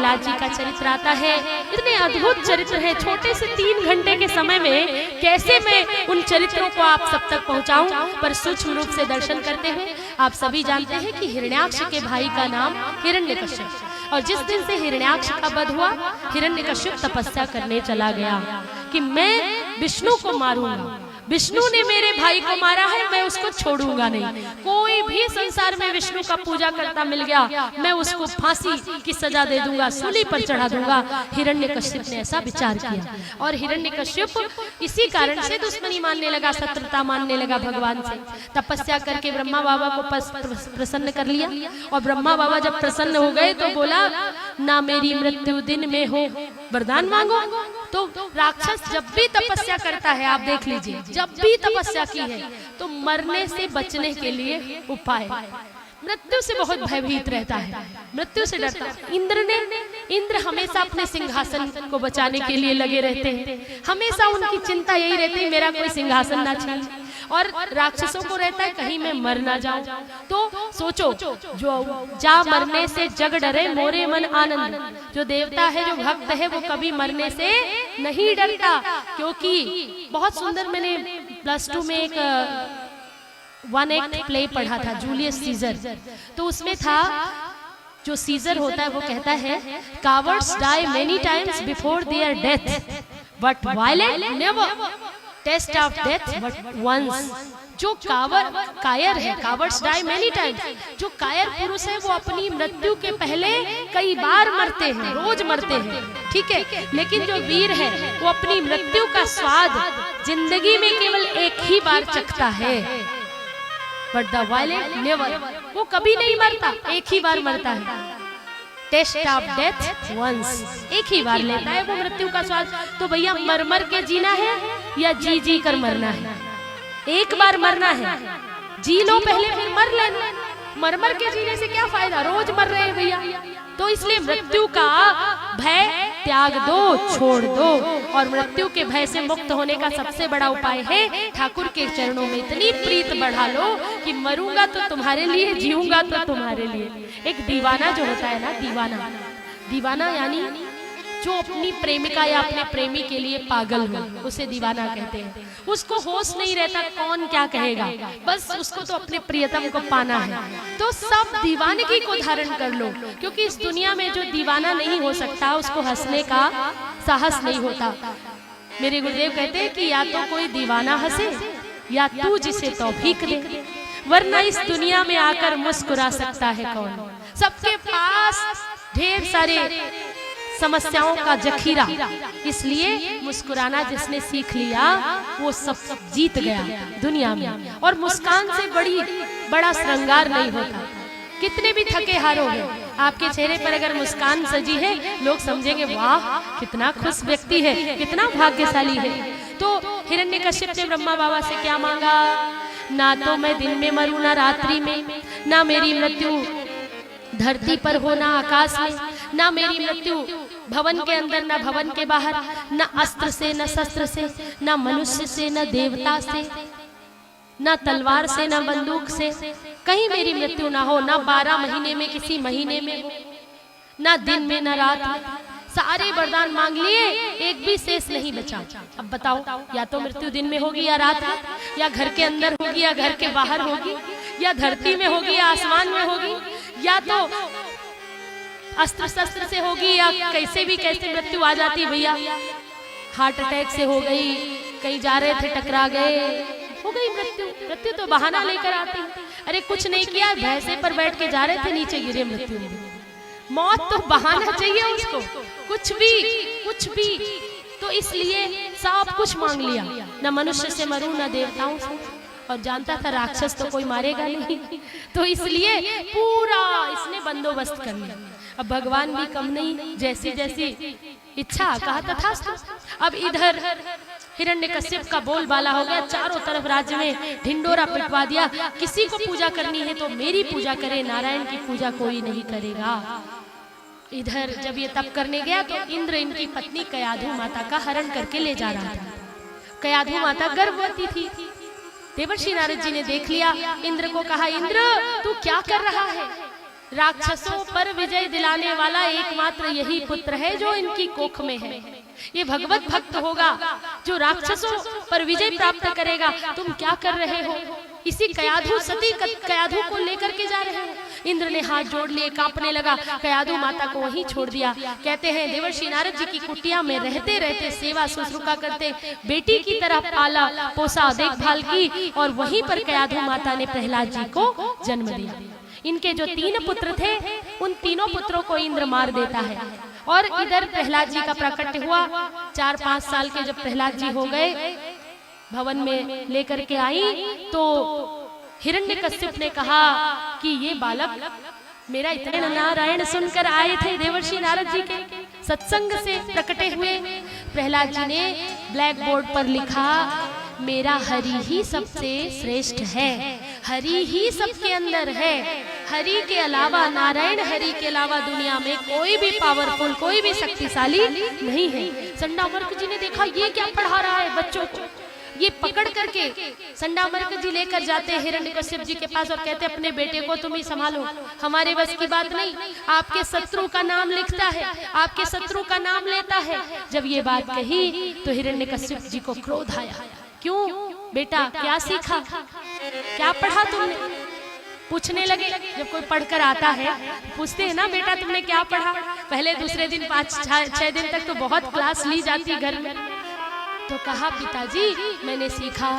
प्रहलाद जी का चरित्र आता है। इतने अद्भुत चरित्र है, छोटे से 3 घंटे के समय में कैसे मैं उन चरित्रों को आप सब तक पहुंचाऊं, पर सूक्ष्म रूप से दर्शन करते हुए। आप सभी जानते हैं कि हिरण्याक्ष के भाई का नाम हिरण्यकश्यप, और जिस दिन से हिरण्याक्ष का वध हुआ, हिरण्यकश्यप तपस्या करने चला गया कि मैं विष्णु को मारूंगा, विष्णु ने मेरे भाई को मारा है, मैं उसको छोड़ूंगा नहीं। कोई भी संसार में विष्णु का पूजा करता मिल गया, मैं उसको फांसी की सजा दे दूंगा, सूली पर चढ़ा दूंगा। हिरण्यकश्यप ने ऐसा विचार किया, और हिरण्यकश्यप इसी कारण से दुश्मनी मानने लगा, शत्रुता मानने लगा भगवान से। तपस्या करके ब्रह्मा बाबा को प्रसन्न कर लिया, और ब्रह्मा बाबा जब प्रसन्न हो गए तो बोला, ना मेरी मृत्यु दिन में हो, वरदान मांगो। तो राक्षस जब भी तपस्या करता है, आप देख लीजिए, जब भी तपस्या की है तो मरने से बचने के लिए उपाय, मृत्यु से बहुत भयभीत रहता है, मृत्यु से डरता है। इंद्र हमेशा अपने सिंहासन को बचाने के लिए लगे रहते हैं, हमेशा उनकी चिंता यही रहती है मेरा कोई सिंहासन ना छीन। और राक्षसों को रहता है कहीं मैं मर ना जाऊं। तो सोचो, जो जा मरने से जग डरे मोरे मन आनंद, जो देवता है, जो भक्त है, वो कभी मरने से नहीं डरता। क्योंकि बहुत सुंदर, मैंने +2 में एक 1 एक्ट प्ले पढ़ा था, जूलियस सीजर। तो उसमें था, जो सीजर होता है वो कहता है, cowards die many times before their death but violent never taste of death but once. जो कायर है, कावर्ड्स डाई मेनी टाइम्स, जो कायर पुरुष है वो अपनी मृत्यु के पहले कई बार मरते हैं, रोज मरते हैं, ठीक है। लेकिन जो वीर है वो अपनी मृत्यु का स्वाद जिंदगी में केवल एक ही बार चखता है। बट द वायलेंट नेवर, वो कभी नहीं मरता, एक ही बार मरता है। टेस्ट ऑफ डेथ वंस, एक ही बार लेता है वो मृत्यु का स्वाद। तो भैया मर मर के जीना है या जी जी कर मरना है? एक बार मरना है, जी लो पहले, फिर मर लेना। मर मर के जीने से क्या फायदा, रोज मर रहे हैं भैया। तो इसलिए मृत्यु का भय त्याग दो, छोड़ दो, और मृत्यु के भय से मुक्त होने का सबसे बड़ा उपाय है ठाकुर के चरणों में इतनी प्रीत बढ़ा लो कि मरूंगा तो तुम्हारे लिए, जीऊंगा तो तुम्हारे लिए। एक दीवाना जो होता है ना, दीवाना यानी जो अपनी प्रेमिका या अपने प्रेमी के लिए पागल हो, उसे दीवाना कहते हैं। उसको होश नहीं रहता कौन क्या कहेगा, बस उसको तो अपने प्रियतम को पाना है। तो सब दीवानगी को धारण कर लो, क्योंकि इस दुनिया में जो दीवाना नहीं हो सकता उसको हंसने का साहस नहीं होता। मेरे गुरुदेव कहते हैं कि या तो कोई दीवाना हंसे या तू जिसे तौफीक दे, वरना इस दुनिया में आकर मुस्कुरा सकता है कौन। सबके पास ढेर सारे समस्याओं का जखीरा, इसलिए मुस्कुराना जिसने सीख लिया वो सब जीत गया दुनिया में। और मुस्कान से बड़ा श्रृंगार नहीं होता। कितने भी थके हारो हो, आपके चेहरे पर अगर मुस्कान सजी है, लोग समझेंगे वाह कितना खुश व्यक्ति है, कितना भाग्यशाली है। तो हिरण्यकश्यप ने ब्रह्मा बाबा से क्या मांगा, ना तो मैं दिन में मरूं ना रात्रि में, ना मेरी मृत्यु धरती पर हो ना आकाश में, ना मेरी मृत्यु भवन के अंदर ना भवन के बाहर, ना अस्त्र से ना शस्त्र से, ना मनुष्य से ना देवता से, ना तलवार से ना बंदूक से, कहीं मेरी मृत्यु ना हो। ना 12 महीने में किसी महीने में हो, ना दिन में ना रात में। सारे वरदान मांग लिए, एक भी शेष नहीं बचा। अब बताओ, या तो मृत्यु दिन में होगी या रात में, या घर के अंदर होगी या घर के बाहर होगी, या धरती में होगी या आसमान में होगी, या तो अस्त्र शस्त्र से होगी, या कैसे मृत्यु आ जाती भैया। हार्ट अटैक से हो गई, कहीं जा रहे थे टकरा गए, हो गई मृत्यु तो बहाना लेकर आती। अरे कुछ नहीं किया, भैंसे पर बैठ के जा रहे थे, नीचे गिरे, मृत्यु। मौत तो बहाना चाहिए उसको, कुछ भी। तो इसलिए सब कुछ मांग लिया, न मनुष्य से मरूं न देवताओं से, और जानता था राक्षस तो कोई मारेगा नहीं, तो इसलिए पूरा इसने बंदोबस्त कर लिया। अब भगवान भी कम नहीं, जैसी इच्छा कहा तथास्तु। अब इधर हिरण्यकश्यप का बोलबाला हो गया, चारों तरफ राज्य में ढिंडोरा पिटवा दिया, किसी को पूजा करनी है तो मेरी पूजा करे, नारायण की पूजा कोई नहीं करेगा। इधर जब ये तप करने गया तो इंद्र इनकी पत्नी कयाधु माता का हरण करके ले जा रहा था। कयाधु माता गर्भवती थी। देवर्षि नारद जी ने देख लिया, इंद्र को कहा, इंद्र तू क्या कर रहा है? राक्षसों पर विजय दिलाने वाला एकमात्र यही पुत्र है जो इनकी कोख में है। ये भगवत भक्त होगा जो राक्षसों पर विजय प्राप्त करेगा। तुम क्या कर रहे हो? इसी कयाधु सती कयाधु को लेकर के जा रहे हो। इंद्र ने हाथ जोड़ लिए, कांपने लगा। कयाधु माता को वहीं छोड़ दिया। कहते हैं देवर्षि नारद जी की कुटिया में रहते रहते सेवा शुश्रूषा करते, बेटी की तरह पाला पोसा, देखभाल की, और वहीं पर कयाधु माता ने प्रहलाद जी को जन्म दिया। इनके जो 3 पुत्र थे, उन तीनों पुत्रों को इंद्र मार देता है। और इधर प्रहलाद जी का प्राकट्य हुआ। 4-5 साल के जब प्रहलाद जी हो गए, भवन में लेकर के आई तो हिरण्यकश्यप ने कहा कि ये बालक मेरा इतने नारायण सुनकर आए थे देवर्षि नारद जी के सत्संग से प्रकटे हुए। प्रहलाद जी ने ब्लैक बोर्ड पर लिखा, मेरा हरि ही सबसे श्रेष्ठ है, हरि ही सबके अंदर है, हरि के अलावा, नारायण हरि के अलावा दुनिया में कोई भी पावरफुल, कोई भी शक्तिशाली नहीं है। संडामर्क जी ने देखा ये क्या पढ़ा रहा है बच्चों को। ये पकड़ करके संडामर्क जी लेकर जाते हिरण्यकश्यप जी के पास और कहते अपने बेटे को तुम ही संभालो, हमारे बस की बात नहीं। आपके शत्रु का नाम लिखता है, आपके शत्रु का नाम लेता है। जब ये बात कही तो हिरण्यकश्यप जी को क्रोध आया। क्यों बेटा, क्या सीखा, क्या पढ़ा तुमने? पूछने लगे। जब कोई पढ़कर आता है पूछते हैं ना, बेटा तुमने क्या पढ़ा? पहले दूसरे दिन 5-6 दिन तक तो बहुत क्लास ली जाती घर में। तो कहा पिताजी मैंने सीखा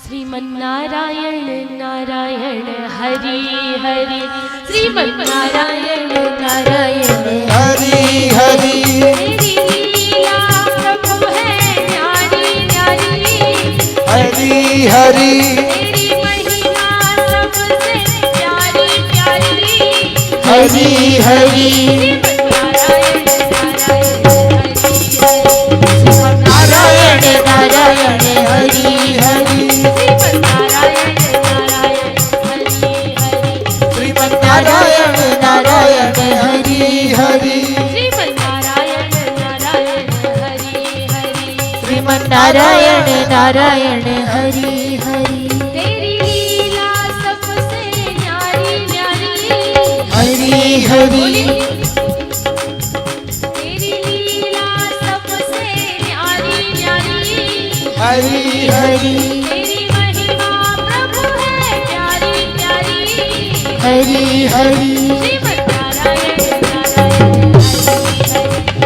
श्रीमन्नारायण नारायण हरि हरि, श्रीमन्नारायण नारायण हरि हरि, तेरी लीला प्रभु है न्यारी न्यारी, हरि हरि, तेरी महिमा सबसे प्यारी प्यारी, हरि हरि, नारायण हरि हरि, नारायण नारायण नारायण हरि हरि, श्रीमन्नारायण नारायण हरि हरि, तेरी लीला सबसे न्यारी न्यारी, हरि हरि, हरि हरि, तेरी महिमा प्रभु है प्यारी प्यारी, हरि हरि,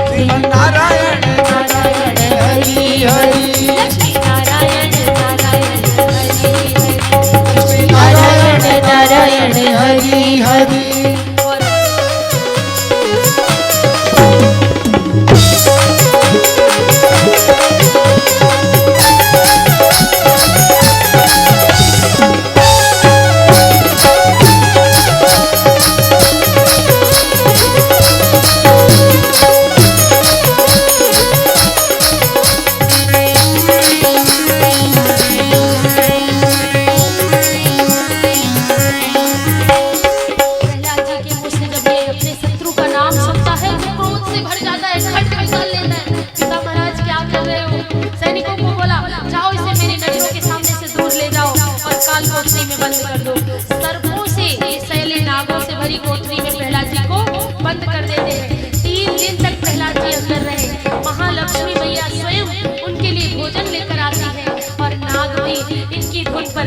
श्रीमन्नारायण नारायण हरि हरि, लक्ष्मी नारायण नारायण हरि हरि, लक्ष्मी नारायण नारायण हरि हरि।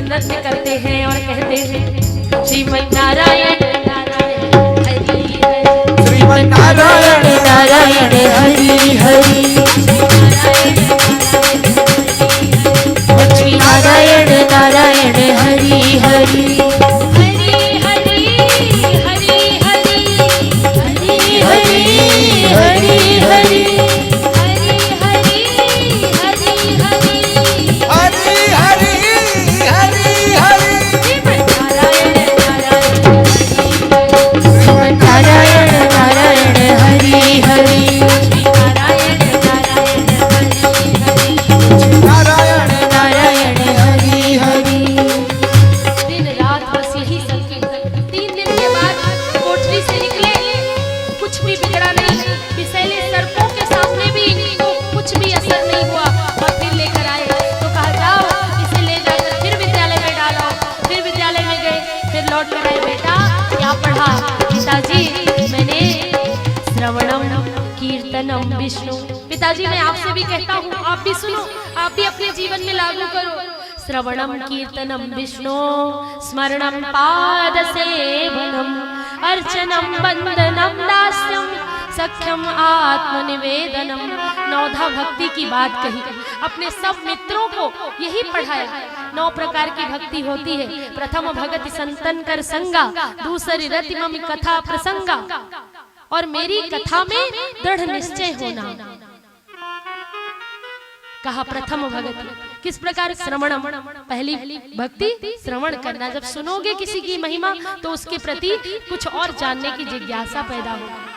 नृत्य करते हैं और कहते हैं श्रीमन्नारायण नारायण हरि हरि, श्रीमन्नारायण नारायण हरि हरि, लक्ष्मी नारायण नारायण हरि हरि, हरि हरि हरि हरि, हरि हरि हरि हरि, हरि हरि हरि, कीर्तनम विष्णु। पिताजी मैं आपसे भी कहता हूँ, आप भी सुनो, आप भी अपने जीवन में लागू करो। श्रवणम कीर्तनम विष्णु, स्मरणम पाद सेवनम, अर्चनम वंदनम दास्यम, सख्यम आत्मनिवेदनम। नौधा भक्ति की बात कही, अपने सब मित्रों को यही पढ़ाया। 9 प्रकार की भक्ति होती है। प्रथम भगति संतन कर संगा, दूसरी रति मम कथा प्रसंगा, और मेरी कथा में दृढ़ निश्चय होना। कहा प्रथम भगति किस प्रकार? श्रवणम, पहली भक्ति श्रवण करना। जब सुनोगे किसी की महिमा तो उसके प्रति कुछ और जानने की जिज्ञासा पैदा होगी।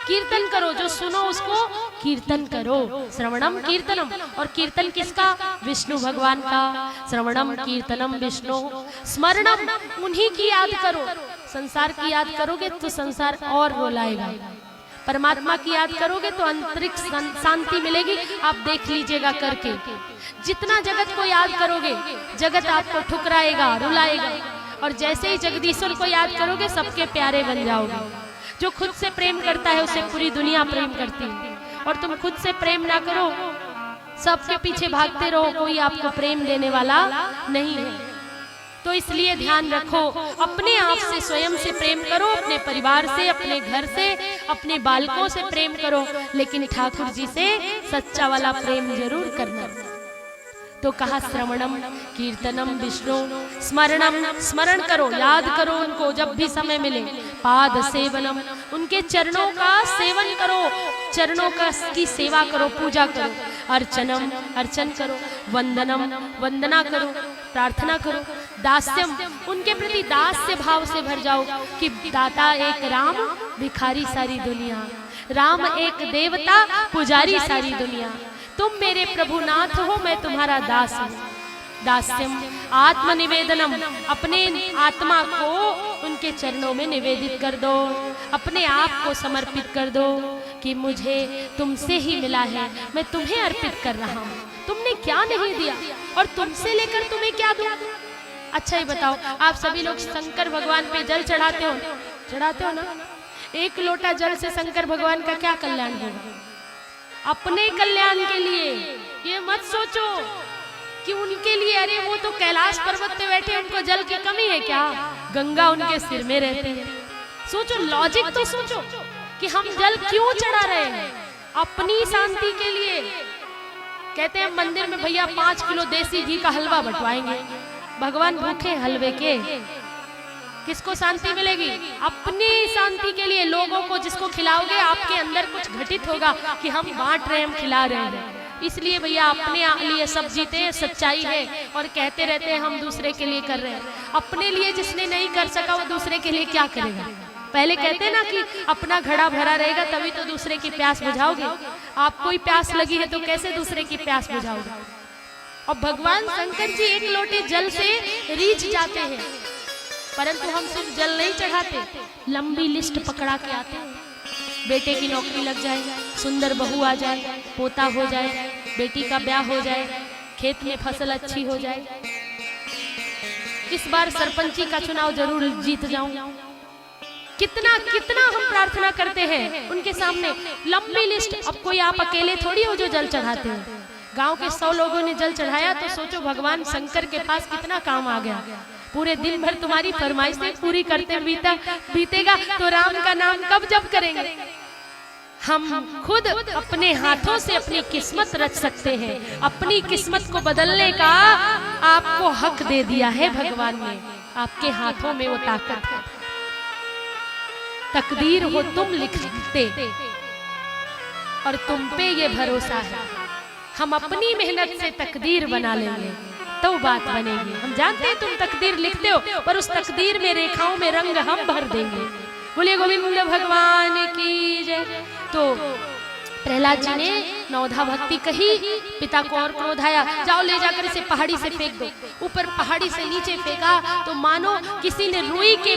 कीर्तन करो, जो सुनो उसको कीर्तन करो। श्रवणम कीर्तनम, और कीर्तन किसका? विष्णु भगवान का। श्रवणम कीर्तनम विष्णु, स्मरणम, उन्हीं की याद करो। संसार की याद करोगे तो संसार और रुलाएगा, परमात्मा की याद करोगे तो आंतरिक शांति मिलेगी। आप देख लीजिएगा करके, जितना जगत को याद करोगे जगत आपको ठुकराएगा, रुलाएगा, और जैसे ही जगदीश्वर को याद करोगे सबके प्यारे बन जाओगे। जो खुद से प्रेम करता है उसे पूरी दुनिया प्रेम करती है, और तुम खुद से प्रेम ना करो, सबके पीछे भागते रहो, कोई आपको प्रेम देने वाला नहीं है। तो इसलिए ध्यान रखो, अपने आप से, स्वयं से प्रेम करो, अपने परिवार से, अपने घर से, अपने बालकों से प्रेम करो, लेकिन ठाकुर जी से सच्चा वाला प्रेम जरूर करना। तो कहा श्रवणम कीर्तनम विष्णु, स्मरणम, स्मरण करो, याद करो उनको जब भी समय मिले। पाद सेवनम, उनके चरणों का सेवन करो, चरणों का की सेवा करो, पूजा करो। अर्चनम, अर्चन करो। वंदनम, वंदना करो, प्रार्थना करो। दास्यम, उनके प्रति दास्य भाव से भर जाओ कि दाता एक राम, भिखारी सारी दुनिया। राम एक देवता, पुजारी सारी दुनिया। तुम मेरे प्रभु नाथ हो, मैं तुम्हारा दास हूँ। दास्यम आत्मनिवेदनम, अपने आत्मा को उनके चरणों में निवेदित कर दो, अपने आप को समर्पित कर दो कि मुझे तुमसे ही मिला है, मैं तुम्हें अर्पित कर रहा हूँ। तुमने क्या नहीं दिया और तुमसे लेकर तुम्हें क्या दूं? अच्छा ही बताओ, आप सभी लोग शंकर भगवान पे जल चढ़ाते हो ना? 1 लोटा जल से शंकर भगवान का क्या कल्याण होगा? अपने कल्याण के लिए। ये मत सोचो कि उनके लिए, अरे वो तो कैलाश पर्वत पे बैठे, उनको जल की कमी है क्या? गंगा उनके सिर में रहती है। सोचो, लॉजिक तो सोचो कि हम जल क्यों चढ़ा रहे हैं? अपनी शांति के लिए। कहते हैं मंदिर में भैया 5 किलो देसी घी का हलवा बंटवाएंगे। भगवान भूखे हलवे के, किसको शांति मिलेगी? अपनी शांति के लिए। लोगों को जिसको खिलाओगे आपके अंदर कुछ घटित होगा कि हम बांट रहे हैं, हम खिला रहे हैं। इसलिए भैया अपने लिए सब जीते हैं, सच्चाई है, और कहते रहते हैं हम दूसरे के लिए कर रहे हैं। अपने लिए जिसने नहीं कर सका वो दूसरे के लिए क्या करेगा? पहले कहते हैं ना कि अपना घड़ा भरा रहेगा तभी तो दूसरे की प्यास बुझाओगे। आपको ही प्यास लगी है तो कैसे दूसरे की प्यास बुझाओगे? और भगवान शंकर जी 1 लोटे जल से रीझ जाते हैं, परंतु हम सिर्फ जल नहीं चढ़ाते, लंबी लिस्ट पकड़ा के आते हैं। बेटे की नौकरी लग जाए, सुंदर बहू आ जाए, पोता हो जाए, बेटी का ब्याह हो जाए, खेत में फसल अच्छी हो जाए, इस बार सरपंची का चुनाव जरूर जीत जाऊं। कितना कितना हम प्रार्थना करते हैं उनके सामने, लंबी लिस्ट। अब कोई आप अकेले थोड़ी हो जो जल चढ़ाते हैं। गांव के 100 लोगों ने जल चढ़ाया तो सोचो भगवान शंकर के पास कितना काम आ गया। पूरे दिन भर तुम्हारी फरमाइशें पूरी करते बीतेगा तो राम का नाम कब जप करेंगे? हम खुद अपने हाथों से अपनी किस्मत रच सकते हैं। अपनी किस्मत को बदलने का आपको हक दे दिया है भगवान ने। आपके हाथों में वो ताकत है। तकदीर हो तुम लिखते और तुम पे ये भरोसा है। हम अपनी मेहनत से तकदीर बना लेंगे तो बात बनेगी। हम जानते हैं तुम तकदीर लिखते हो, पर उस तकदीर में रेखाओं में रंग हम भर देंगे। बोलिए गोविंद भगवान की जय। तो प्रहलाद जी ने नौधा भक्ति कही, पिता को और क्रोध आया, जाओ ले जाकर इसे पहाड़ी से फेंक दो। ऊपर पहाड़ी से नीचे फेंका तो मानो किसी ने रुई के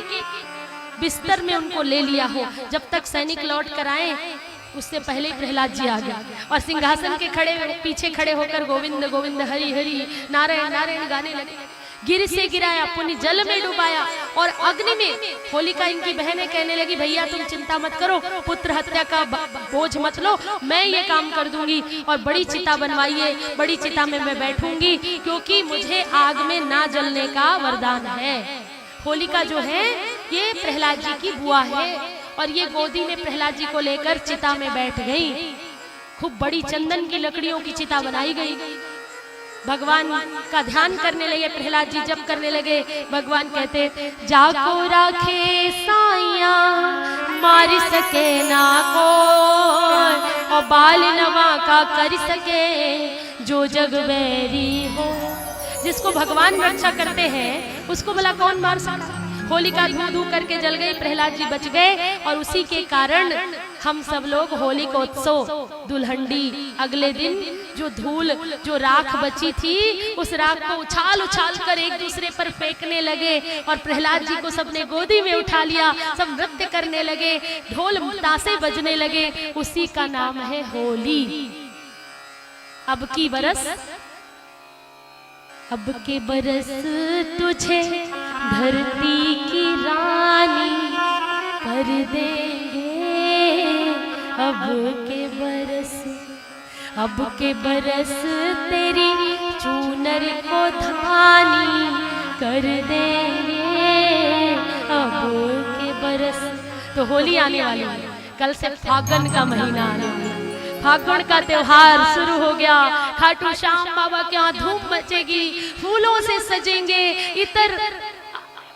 बिस्तर में उनको ले लिया हो। जब तक सैनिक लौट कर आए उससे पहले ही प्रहलाद जी आ गया और सिंहासन के पीछे खड़े होकर गोविंद गोविंद हरि हरि नारायण नारायण गाने लगे। गिर से गिराया, पुण्य जल में डुबाया और अग्नि में। होलिका इनकी बहनें कहने लगी भैया तुम चिंता मत करो, पुत्र हत्या का बोझ मत लो, मैं ये काम कर दूंगी और बड़ी चिता बनवाइए, बड़ी चिता में मैं बैठूंगी क्योंकि मुझे आग में ना जलने का वरदान है। होलिका जो है ये प्रहलाद जी की बुआ है और ये गोदी में प्रहलाद जी को लेकर चिता में बैठ गई। खूब बड़ी चंदन की लकड़ियों की चिता बनाई गई। भगवान का ध्यान करने लगे प्रहलाद जी, जब करने लगे भगवान कहते जाको राखे साइया मार सके ना को और बाल नवा का कर सके जो जग बैरी हो। जिसको भगवान रक्षा करते हैं उसको भला कौन मार सकता। होलिका धू धू करके जल गई, प्रहलाद जी बच गए और उसी के कारण हम सब लोग होली का उत्सव दुल्हंडी अगले दिन जो राख बची थी उस राख को उछाल उछाल कर एक दूसरे पर फेंकने लगे और प्रहलाद जी को सबने गोदी में उठा लिया, सब नृत्य करने लगे, ढोल ताशे बजने लगे। उसी का नाम है होली। अब के बरस तुझे धरती की रानी कर देंगे, अब के बरस तेरी चूनर को धानी कर देंगे, अब के बरस। तो होली आने वाली है, कल से फागुन का महीना आने वाला है, फागुन का त्योहार शुरू हो गया। खाटू श्याम बाबा के यहाँ धूम मचेगी, फूलों से सजेंगे, इतर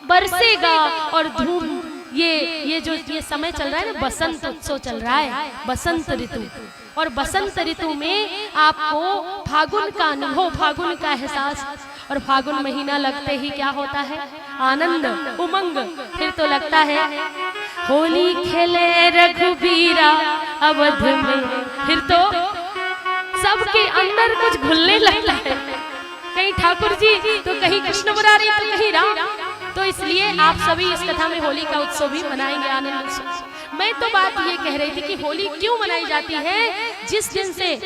बरसेगा और धूम। ये समय चल रहा है ना, बसंत उत्सव चल रहा है, बसंत ऋतु। और बसंत ऋतु में आपको फागुन का अनुभव, फागुन का एहसास, और फागुन महीना लगते ही क्या होता है, आनंद उमंग। फिर तो लगता है होली खेले रघुबीरा अवध में, फिर तो सबके अंदर कुछ घुलने लगता है, कहीं ठाकुर जी तो कहीं कृष्ण मुरारी तो कहीं राम। तो इसलिए आप सभी इस कथा में होली का उत्सव भी मनाएंगे, आनंद उत्सव। मैं तो बात ये कह रही थी कि होली क्यों मनाई जाती है। जिस दिन से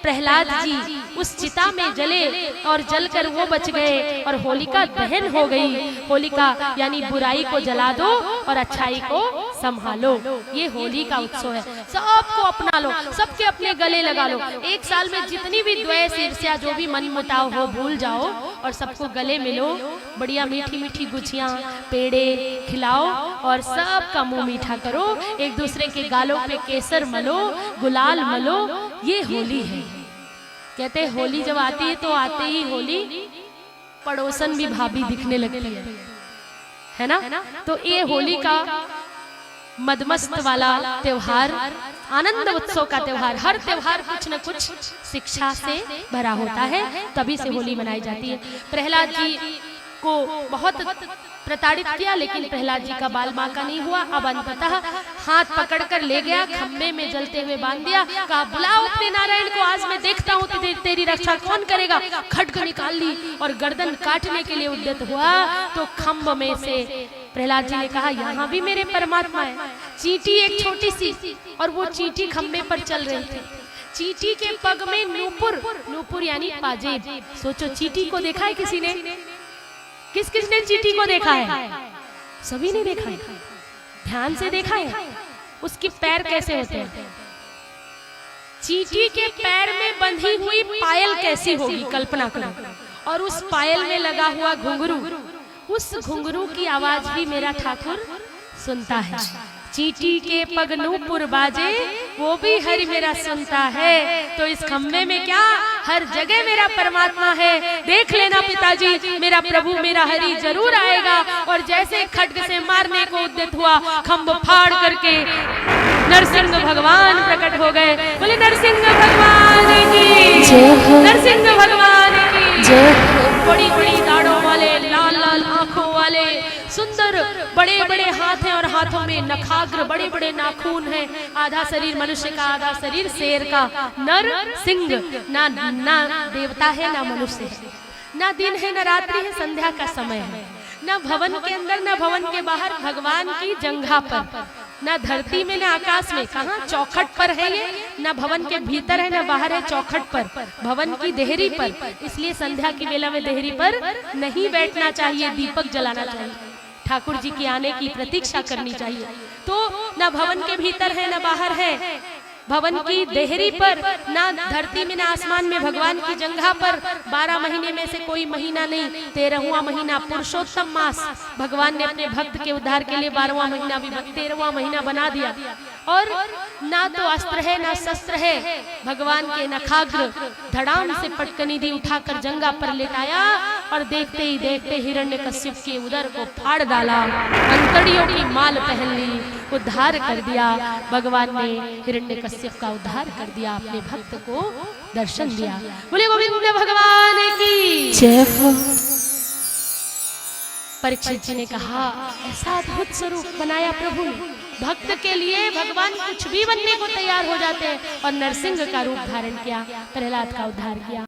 प्रहलाद जी उस चिता में जले और जलकर वो बच गए और होलिका दहन हो गई। होलिका यानी बुराई को जला दो और अच्छाई को संभालो, ये होली का उत्सव है। सबको अपना लो, सबके अपने गले लगा लो। एक साल में जितनी भी द्वेष ईर्ष्या जो भी मन मुटाव हो भूल जाओ और सबको गले मिलो, बढ़िया मीठी मीठी गुझियाँ पेड़े खिलाओ और सबका मुंह मीठा करो, एक दूसरे के गालों पे केसर मलो, गुलाल मलो, ये होली है। कहते हैं होली जब आती है तो आते ही होली पड़ोसन भी भाभी दिखने लगती है ना। तो ये होली का मदमस्त वाला त्योहार, आनंद उत्सव का त्योहार। हर त्योहार कुछ न कुछ शिक्षा से भरा होता है, तभी से होली मनाई जाती है। प्रहलाद जी को बहुत प्रताड़ित किया, लेकिन प्रहलाद जी का बाल माँ का नहीं हुआ। अब अंततः हाथ पकड़कर ले गया, खम्भे में जलते हुए बांध दिया, कहा बुलाओ अपने नारायण को, आज मैं देखता हूँ तेरी रक्षा कौन करेगा। खड्ग निकाल ली और गर्दन काटने के लिए उद्यत हुआ तो खम्भ में से प्रहलाद जी ने कहा यहाँ भी मेरे परमात्मा है। चींटी एक छोटी सी, और वो चींटी खम्भे पर चल रही थी। चींटी के पग में नूपुर, नूपुर यानी पाजेब। सोचो चींटी को देखा है किसी ने? किसने चींटी को देखा है? सभी ने देखा है, ध्यान से देखा है। उसके पैर कैसे होते हैं? चींटी के पैर में बंधी हुई पायल कैसी होगी, कल्पना करो। और उस पायल में लगा हुआ घुंघरू, उस घुंघरू की आवाज भी मेरा ठाकुर सुनता है। चींटी के पग नूपुर बाजे, वो भी हरि मेरा सुनता है। तो इस खम्भे में क्या, हर जगह मेरा परमात्मा है। देख लेना पिताजी, मेरा प्रभु मेरा हरि जरूर आएगा। और जैसे खड्ग से मारने को उद्यत हुआ, खम्भ फाड़ करके नरसिंह भगवान प्रकट हो गए। बोले नरसिंह भगवान की जय, नरसिंह भगवान की जय। बड़ी बड़ी दाढ़ों वाले, लाल लाल आंखों वाले, सुंदर बड़े बड़े हाथ हैं और हाथों में नखाग्र, बड़े बड़े नाखून हैं। आधा शरीर मनुष्य का, आधा शरीर शेर का। नर सिंह, ना देवता है ना मनुष्य है, ना दिन है ना रात्रि है, संध्या का समय है। ना भवन के अंदर ना भवन के बाहर, भगवान की जंघा पर ना धरती में ना आकाश में, कहाँ चौखट पर है ये, ना भवन के भीतर है ना बाहर है, चौखट पर, भवन की देहरी पर। इसलिए संध्या की वेला में देहरी पर नहीं बैठना चाहिए, दीपक जलाना चाहिए, ठाकुर जी के आने की प्रतीक्षा करनी चाहिए। तो ना भवन के भीतर है ना बाहर है, भवन की देहरी पर, ना धरती में ना आसमान में, भगवान की जंघा पर। 12 महीने में से कोई महीना नहीं, 13वां महीना पुरुषोत्तम मास, भगवान ने अपने भक्त के उद्धार के लिए 12वां महीना भी 13वां महीना बना दिया। और ना तो अस्त्र है ना शस्त्र है, भगवान के नखाग्र धड़ाम से पटकनी दी उठाकर जंघा पर लेटाया और देखते ही देखते हिरण्यकश्यप के उदर को फाड़ डाला, अंतड़ियों की माल पहन ली, उद्धार कर दिया। भगवान ने हिरण्यकश्यप का उद्धार कर दिया, अपने भक्त को दर्शन दिया। बोले गोविंद भगवान की जय हो। परीक्षित जी ने कहा, ऐसा अद्भुत स्वरूप बनाया प्रभु ने, भक्त के लिए भगवान कुछ भी बनने को तैयार हो जाते हैं। और नरसिंह का रूप धारण किया, प्रहलाद का उद्धार किया।